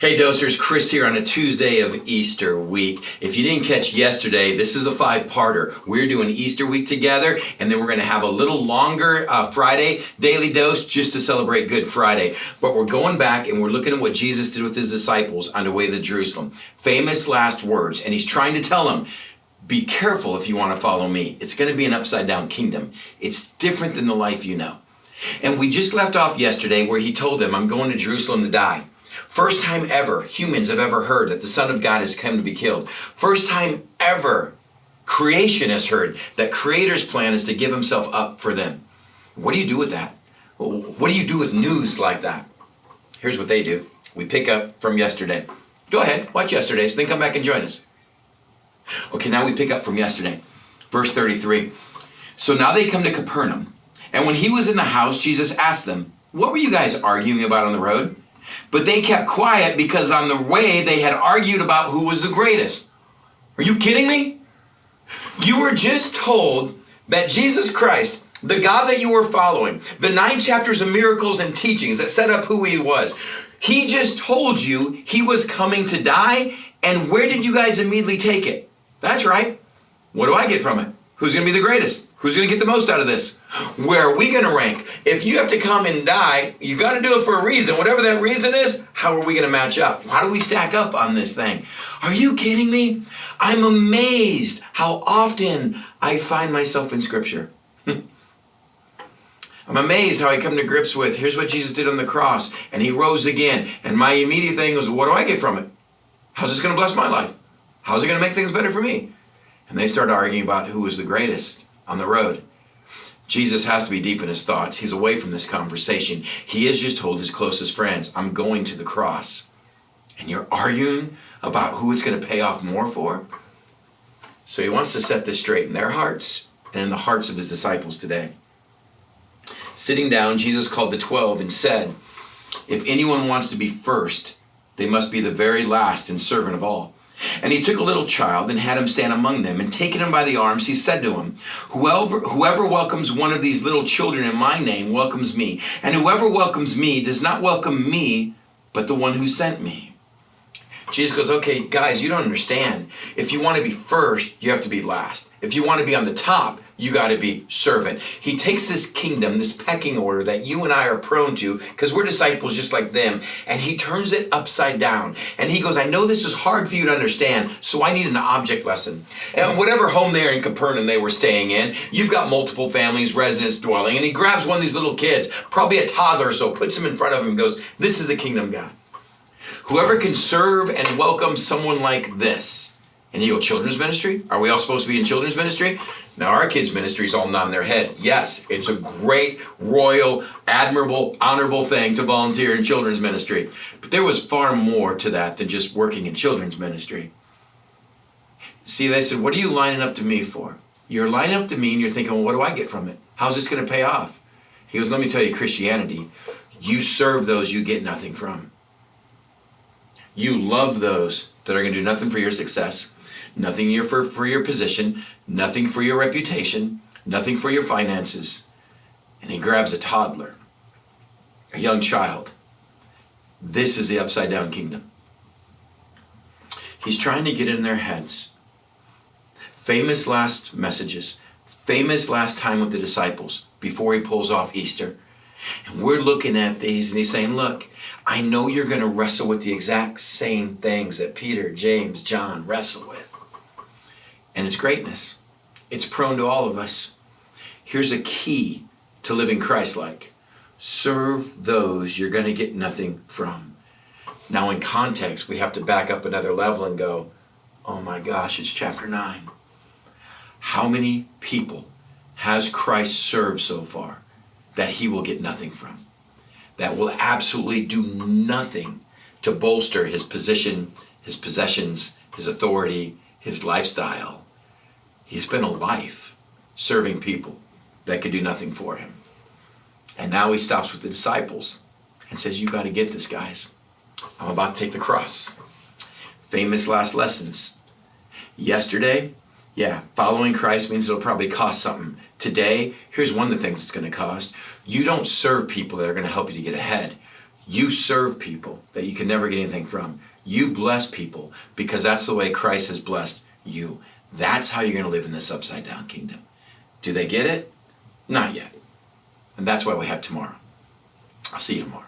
Hey dosers, Chris here on a Tuesday of Easter week. If you didn't catch yesterday, this is a 5-parter. We're doing Easter week together, and then we're going to have a little longer Friday daily dose just to celebrate Good Friday. But we're going back and we're looking at what Jesus did with his disciples on the way to Jerusalem. Famous last words, and he's trying to tell them, be careful if you want to follow me. It's going to be an upside down kingdom. It's different than the life you know. And we just left off yesterday where he told them, I'm going to Jerusalem to die. First time ever humans have ever heard that the Son of God has come to be killed. First time ever creation has heard that Creator's plan is to give himself up for them. What do you do with that? What do you do with news like that? Here's what they do. We pick up from yesterday. Go ahead, watch yesterday's, then come back and join us. Okay, now we pick up from yesterday. Verse 33. So now they come to Capernaum. And when he was in the house, Jesus asked them, what were you guys arguing about on the road? But they kept quiet because on the way they had argued about who was the greatest. Are you kidding me? You were just told that Jesus Christ, the God that you were following, the 9 chapters of miracles and teachings that set up who he was, he just told you he was coming to die. And where did you guys immediately take it? That's right. What do I get from it? Who's going to be the greatest? Who's going to get the most out of this? Where are we going to rank? If you have to come and die, you got to do it for a reason. Whatever that reason is, how are we going to match up? How do we stack up on this thing? Are you kidding me? I'm amazed how often I find myself in Scripture. I'm amazed how I come to grips with, here's what Jesus did on the cross, and he rose again. And my immediate thing was, what do I get from it? How's this going to bless my life? How's it going to make things better for me? And they start arguing about who was the greatest on the road. Jesus has to be deep in his thoughts. He's away from this conversation. He has just told his closest friends, I'm going to the cross. And you're arguing about who it's going to pay off more for? So he wants to set this straight in their hearts and in the hearts of his disciples today. Sitting down, Jesus called the 12 and said, if anyone wants to be first, they must be the very last and servant of all. And he took a little child and had him stand among them, and taking him by the arms, he said to him, whoever welcomes one of these little children in my name welcomes me. And whoever welcomes me does not welcome me, but the one who sent me. Jesus goes, okay, guys, you don't understand. If you want to be first, you have to be last. If you want to be on the top, you got to be servant. He takes this kingdom, this pecking order that you and I are prone to, because we're disciples just like them, and he turns it upside down. And he goes, I know this is hard for you to understand, so I need an object lesson. And whatever home there in Capernaum they were staying in, you've got multiple families, residents dwelling, and he grabs one of these little kids, probably a toddler or so, puts him in front of him and goes, this is the kingdom of God. Whoever can serve and welcome someone like this. And you go, children's ministry? Are we all supposed to be in children's ministry? Now, our kids' ministry is all nodding their head. Yes, it's a great, royal, admirable, honorable thing to volunteer in children's ministry. But there was far more to that than just working in children's ministry. See, they said, what are you lining up to me for? You're lining up to me and you're thinking, well, what do I get from it? How's this going to pay off? He goes, let me tell you, Christianity, you serve those you get nothing from. You love those that are going to do nothing for your success, nothing for your position, nothing for your reputation, nothing for your finances. And he grabs a toddler, a young child. This is the upside down kingdom. He's trying to get in their heads. Famous last messages, famous last time with the disciples before he pulls off Easter. And we're looking at these and he's saying, look, I know you're going to wrestle with the exact same things that Peter, James, John wrestle with. And it's greatness. It's prone to all of us. Here's a key to living Christ-like. Serve those you're going to get nothing from. Now in context, we have to back up another level and go, oh my gosh, it's chapter 9. How many people has Christ served so far that he will get nothing from? That will absolutely do nothing to bolster his position, his possessions, his authority, his lifestyle. He spent a life serving people that could do nothing for him. And now he stops with the disciples and says, you got to get this, guys. I'm about to take the cross. Famous last lessons. Yesterday, following Christ means it'll probably cost something. Today, here's one of the things it's going to cost. You don't serve people that are going to help you to get ahead. You serve people that you can never get anything from. You bless people because that's the way Christ has blessed you. That's how you're going to live in this upside down kingdom. Do they get it? Not yet. And that's why we have tomorrow. I'll see you tomorrow.